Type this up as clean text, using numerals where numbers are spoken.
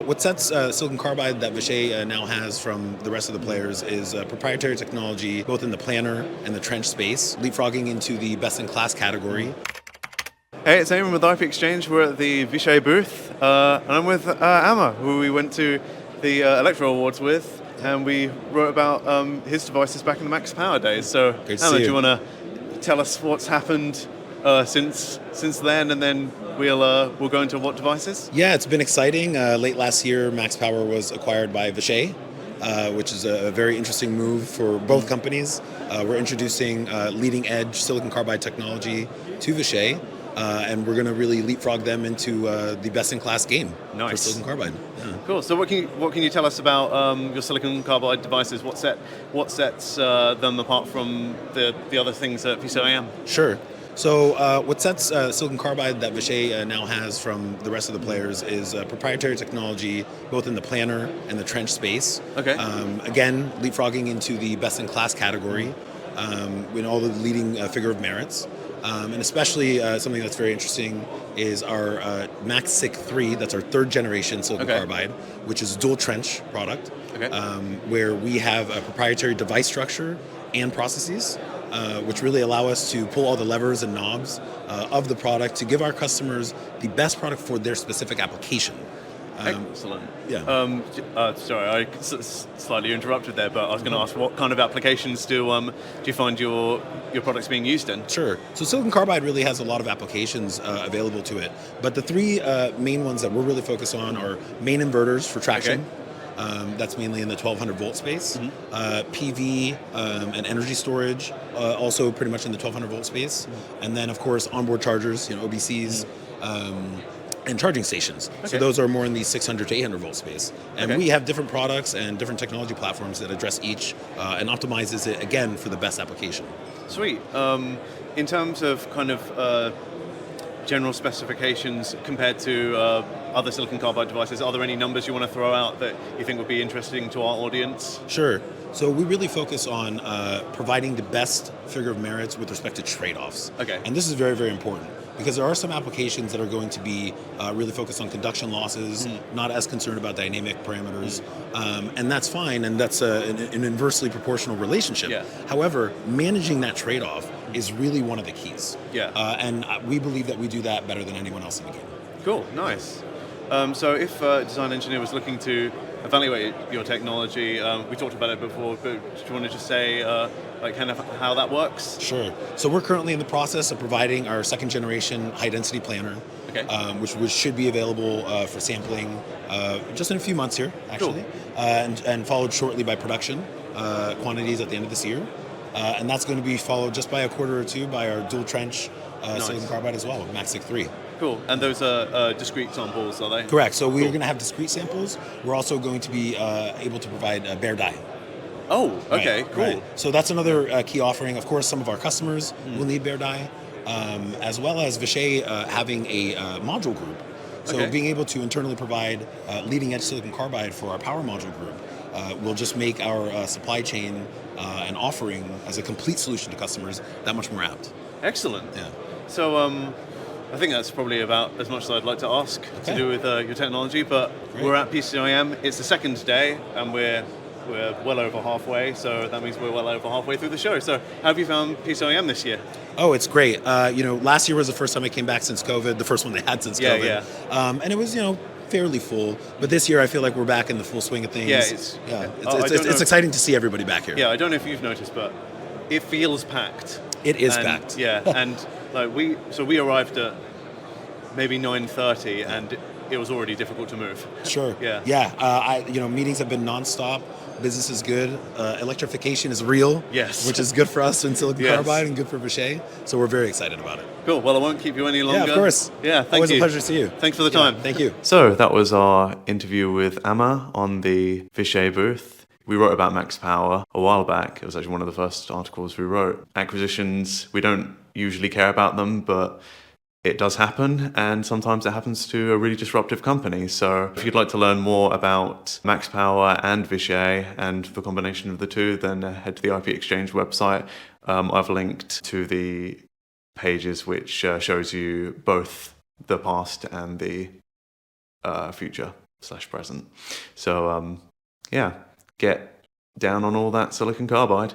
What sets silicon carbide that Vishay now has from the rest of the players is proprietary technology, both in the planar and the trench space, leapfrogging into the best-in-class category. Hey, it's Eamon with ipXchange. We're at the Vishay booth, and I'm with Amma, who we went to the Electro Awards with, and we wrote about his devices back in the MaxPower days. So, Amma, do you want to tell us what's happened since then, and then we'll go into what devices? Yeah, it's been exciting. Late last year, MaxPower was acquired by Vishay, which is a very interesting move for both companies. We're introducing leading-edge silicon carbide technology to Vishay, and we're going to really leapfrog them into the best-in-class game for silicon carbide. Yeah. Cool. So what can you tell us about your silicon carbide devices? What sets them apart from the other things at PCIM? Sure. So what sets silicon carbide that Vishay now has from the rest of the players is proprietary technology, both in the planar and the trench space. Okay. Again, leapfrogging into the best-in-class category in all the leading figure of merits. And especially something that's very interesting is our MaxSiC 3, that's our third generation silicon carbide, which is a dual trench product, where we have a proprietary device structure and processes, which really allow us to pull all the levers and knobs of the product to give our customers the best product for their specific application. Excellent. Yeah. Sorry, I slightly interrupted there, but I was going to ask, what kind of applications do you find your products being used in? Sure. So silicon carbide really has a lot of applications available to it, but the three main ones that we're really focused on are main inverters for traction. That's mainly in the 1200 volt space. PV and energy storage, also pretty much in the 1200 volt space. And then, of course, onboard chargers, OBCs, and charging stations. So those are more in the 600 to 800 volt space. And we have different products and different technology platforms that address each and optimizes it, again, for the best application. Sweet. In terms of kind of general specifications compared to other silicon carbide devices, are there any numbers you want to throw out that you think would be interesting to our audience? Sure. So we really focus on providing the best figure of merits with respect to trade-offs. And this is very, very important because there are some applications that are going to be really focused on conduction losses, not as concerned about dynamic parameters, and that's fine, and that's an inversely proportional relationship. However, managing that trade-off is really one of the keys. And we believe that we do that better than anyone else in the game. Cool, nice. So if a design engineer was looking to evaluate your technology, we talked about it before, but do you want to just say kind of how that works? Sure. So we're currently in the process of providing our second generation high density planar, which should be available for sampling just in a few months here, actually, and followed shortly by production quantities at the end of this year. And that's going to be followed just by a quarter or two by our dual trench silicon carbide as well, MaxSiC 3. Cool. And those are discrete samples, are they? Correct. So we're going to have discrete samples. We're also going to be able to provide bare die. Oh, okay, cool. Right. So that's another key offering. Of course, some of our customers will need bare die, as well as Vishay having a module group. So being able to internally provide leading edge silicon carbide for our power module group will just make our supply chain and offering as a complete solution to customers that much more apt. Excellent. Yeah. So I think that's probably about as much as I'd like to ask to do with your technology, but we're at PCIM. It's the second day, and we're well over halfway, so that means we're well over halfway through the show. So how have you found PCIM this year? Oh, it's great. Last year was the first time I came back since COVID, the first one they had since COVID. And it was, fairly full, but this year I feel like we're back in the full swing of things. It's exciting to see everybody back here. Yeah, I don't know if you've noticed, but it feels packed. It is packed. Yeah, and we arrived at maybe 9:30, and it was already difficult to move. Sure. Yeah. Meetings have been nonstop. Business is good. Electrification is real. Yes. Which is good for us in silicon carbide and good for Vishay. So we're very excited about it. Cool. Well, I won't keep you any longer. Yeah, of course. Yeah, thank you. Always a pleasure to see you. Thanks for the time. Thank you. So that was our interview with Amma on the Vishay booth. We wrote about MaxPower a while back. It was actually one of the first articles we wrote. Acquisitions, we don't usually care about them, but it does happen, and sometimes it happens to a really disruptive company. So if you'd like to learn more about MaxPower and Vishay and the combination of the two, then head to the ipXchange website. I've linked to the pages which shows you both the past and the future. /present. So yeah, get down on all that silicon carbide.